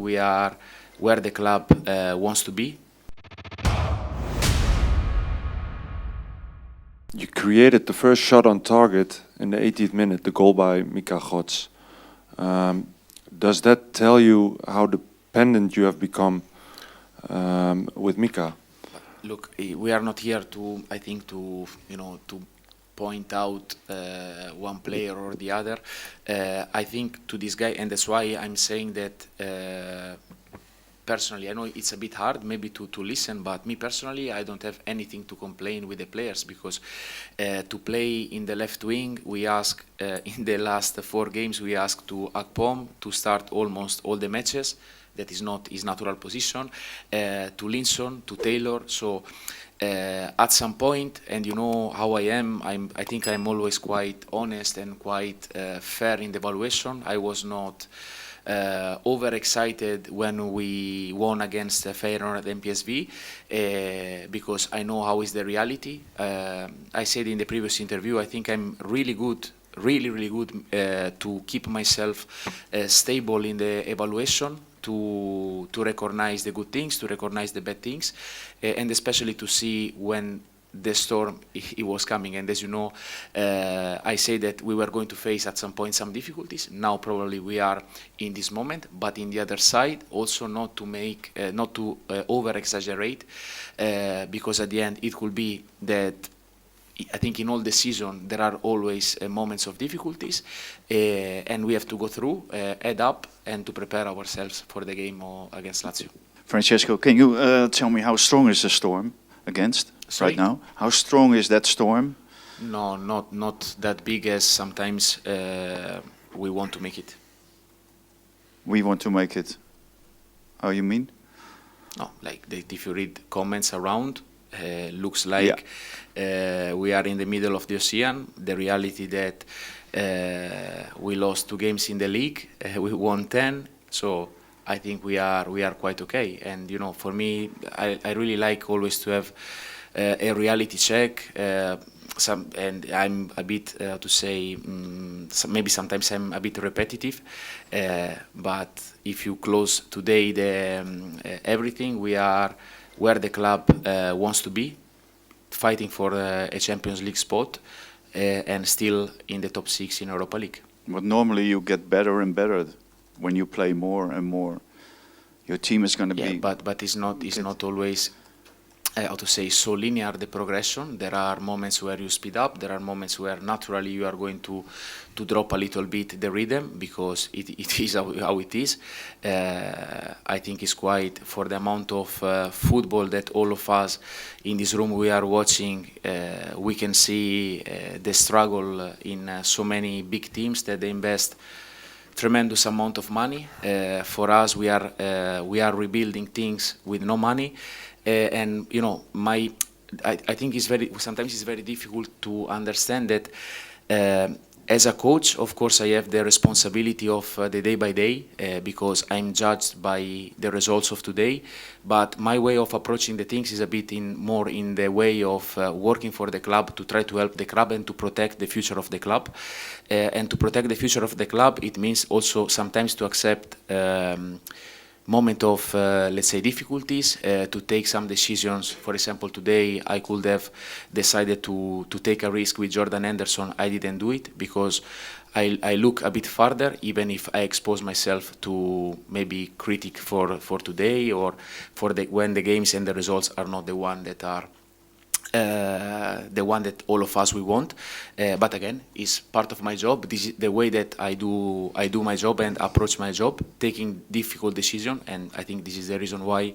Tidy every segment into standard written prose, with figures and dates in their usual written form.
think we are where the club wants to be. You created the first shot on target in the 80th minute, the goal by Mika Godts. Does that tell you how dependent you have become with Mika? Look, we are not here to point out one player or the other. I think to this guy, and that's why I'm saying that personally, I know it's a bit hard maybe to listen, but me personally, I don't have anything to complain with the players, because to play in the left wing, we ask in the last 4 games, we asked to Akpom to start almost all the matches. That is not his natural position. To Linson, to Taylor. So at some point, and you know how I am, I think I'm always quite honest and quite fair in the evaluation. I was not overexcited when we won against Feyenoord and PSV, because I know how is the reality. I said in the previous interview, I think I'm really good, really good to keep myself stable in the evaluation, to recognize the good things, to recognize the bad things, and especially to see when the storm it was coming. And as you know, I say that we were going to face at some point some difficulties. Now probably we are in this moment, but in the other side also not to over exaggerate, because at the end it could be that I think in all the season there are always moments of difficulties, and we have to go through, head up, and to prepare ourselves for the game against Lazio. Francesco, can you tell me how strong is the storm against Sorry? right now? How strong is that storm? No, not that big as sometimes we want to make it. We want to make it. How you mean? No, like if you read comments around, looks like we are in the middle of the ocean. The reality that we lost 2 games in the league, we won 10, so I think we are quite okay. And you know, for me, I really like always to have a reality check. And I'm a bit maybe sometimes I'm a bit repetitive, but if you close today everything, we are where the club wants to be, fighting for a Champions League spot, and still in the top 6 in Europa League. But normally you get better and better when you play more and more. Your team is going to be. But it's not always so linear, the progression. There are moments where you speed up. There are moments where naturally you are going to drop a little bit the rhythm, because it is how it is. I think it's quite, for the amount of football that all of us in this room we are watching, we can see the struggle in so many big teams that they invest tremendous amount of money. For us, we are rebuilding things with no money. And you know, I think sometimes it's very difficult to understand that as a coach, of course, I have the responsibility of the day by day, because I'm judged by the results of today. But my way of approaching the things is a bit more in the way of working for the club, to try to help the club and to protect the future of the club. And to protect the future of the club, it means also sometimes to accept moment of, let's say, difficulties, to take some decisions. For example, today I could have decided to take a risk with Jordan Henderson. I didn't do it because I look a bit further, even if I expose myself to maybe critic for today, or for when the games and the results are not the one that are the one that all of us we want. But again, it's part of my job. This is the way that I do my job and approach my job, taking difficult decisions. And I think this is the reason why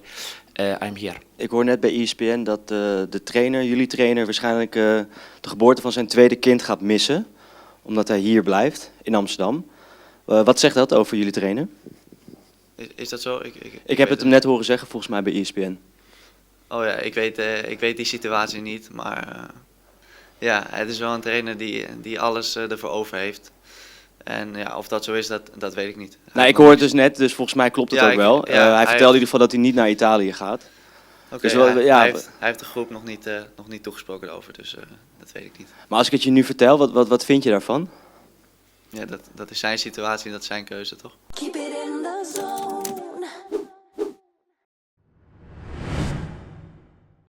I'm here. Ik hoor net bij ESPN dat de trainer, jullie trainer, waarschijnlijk de geboorte van zijn tweede kind gaat missen, omdat hij hier blijft in Amsterdam. Wat zegt dat over jullie trainer? Is dat zo? Ik heb het hem net horen zeggen, volgens mij bij ESPN. Oh ja, ik weet die situatie niet, maar ja, het is wel een trainer die alles ervoor over heeft. En ja, of dat zo is, dat weet ik niet. Nou, ik hoor het dus net, dus volgens mij klopt het ook wel. Ja, hij vertelde in ieder geval dat hij niet naar Italië gaat. Oké, dus hij heeft de groep nog niet toegesproken over, dus dat weet ik niet. Maar als ik het je nu vertel, wat vind je daarvan? Ja, dat is zijn situatie en dat is zijn keuze, toch? Keep it in the zone.